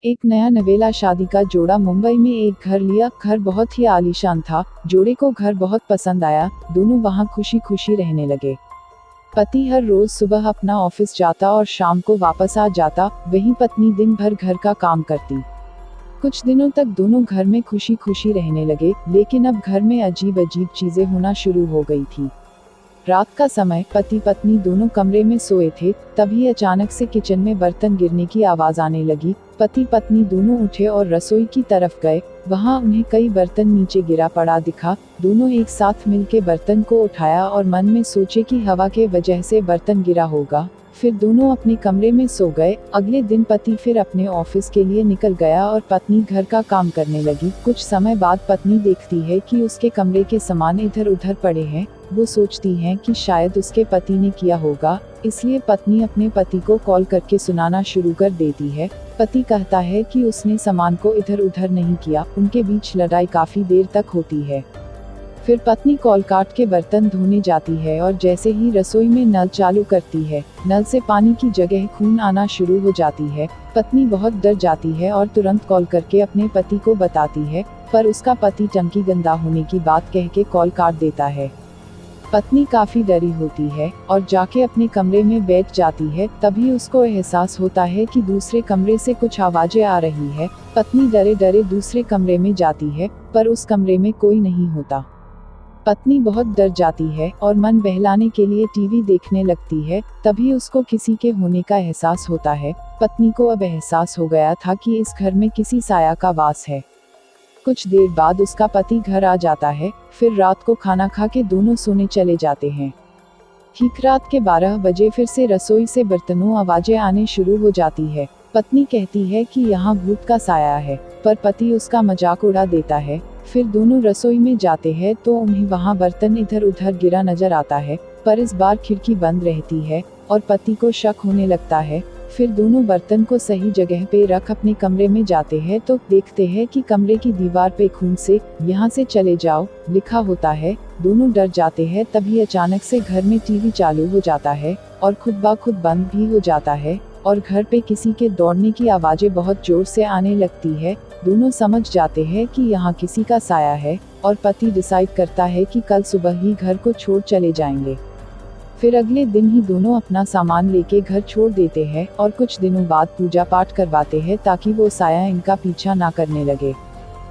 एक नया नवेला शादी का जोड़ा मुंबई में एक घर लिया। घर बहुत ही आलीशान था। जोड़े को घर बहुत पसंद आया। दोनों वहां खुशी खुशी रहने लगे। पति हर रोज सुबह अपना ऑफिस जाता और शाम को वापस आ जाता। वहीं पत्नी दिन भर घर का काम करती। कुछ दिनों तक दोनों घर में खुशी खुशी रहने लगे, लेकिन अब घर में अजीब अजीब चीजें होना शुरू हो गई थी। रात का समय पति पत्नी दोनों कमरे में सोए थे, तभी अचानक से किचन में बर्तन गिरने की आवाज आने लगी। पति पत्नी दोनों उठे और रसोई की तरफ गए। वहां उन्हें कई बर्तन नीचे गिरा पड़ा दिखा। दोनों एक साथ मिलकर बर्तन को उठाया और मन में सोचे कि हवा के वजह से बर्तन गिरा होगा। फिर दोनों अपने कमरे में सो गए। अगले दिन पति फिर अपने ऑफिस के लिए निकल गया और पत्नी घर का काम करने लगी। कुछ समय बाद पत्नी देखती है कि उसके कमरे के सामान इधर उधर पड़े हैं। वो सोचती है कि शायद उसके पति ने किया होगा, इसलिए पत्नी अपने पति को कॉल करके सुनाना शुरू कर देती है। पति कहता है कि उसने सामान को इधर उधर नहीं किया। उनके बीच लड़ाई काफी देर तक होती है। फिर पत्नी कॉल काट के बर्तन धोने जाती है और जैसे ही रसोई में नल चालू करती है, नल से पानी की जगह खून आना शुरू हो जाती है। पत्नी बहुत डर जाती है और तुरंत कॉल करके अपने पति को बताती है, पर उसका पति टंकी गंदा होने की बात कह के कॉल काट देता है। पत्नी काफी डरी होती है और जाके अपने कमरे में बैठ जाती है। तभी उसको एहसास होता है कि दूसरे कमरे से कुछ आवाजें आ रही है। पत्नी डरे डरे दूसरे कमरे में जाती है, पर उस कमरे में कोई नहीं होता। पत्नी बहुत डर जाती है और मन बहलाने के लिए टीवी देखने लगती है। तभी उसको किसी के होने का एहसास होता है। पत्नी को अब एहसास हो गया था कि इस घर में किसी साया का वास है। कुछ देर बाद उसका पति घर आ जाता है। फिर रात को खाना खा के दोनों सोने चले जाते हैं। ठीक रात के 12 बजे फिर से रसोई से बर्तनों आवाजें आने शुरू हो जाती है। पत्नी कहती है कि यहाँ भूत का साया है, पर पति उसका मजाक उड़ा देता है। फिर दोनों रसोई में जाते हैं तो उन्हें वहाँ बर्तन इधर उधर गिरा नजर आता है, पर इस बार खिड़की बंद रहती है और पति को शक होने लगता है। फिर दोनों बर्तन को सही जगह पे रख अपने कमरे में जाते हैं तो देखते हैं कि कमरे की दीवार पे खून से यहाँ से चले जाओ लिखा होता है। दोनों डर जाते हैं। तभी अचानक से घर में टीवी चालू हो जाता है और खुद ब खुद बंद भी हो जाता है और घर पे किसी के दौड़ने की आवाजें बहुत जोर से आने लगती है। दोनों समझ जाते हैं कि यहाँ किसी का साया है और पति डिसाइड करता है कि कल सुबह ही घर को छोड़ चले जाएंगे। फिर अगले दिन ही दोनों अपना सामान लेके घर छोड़ देते हैं और कुछ दिनों बाद पूजा पाठ करवाते हैं ताकि वो साया इनका पीछा ना करने लगे।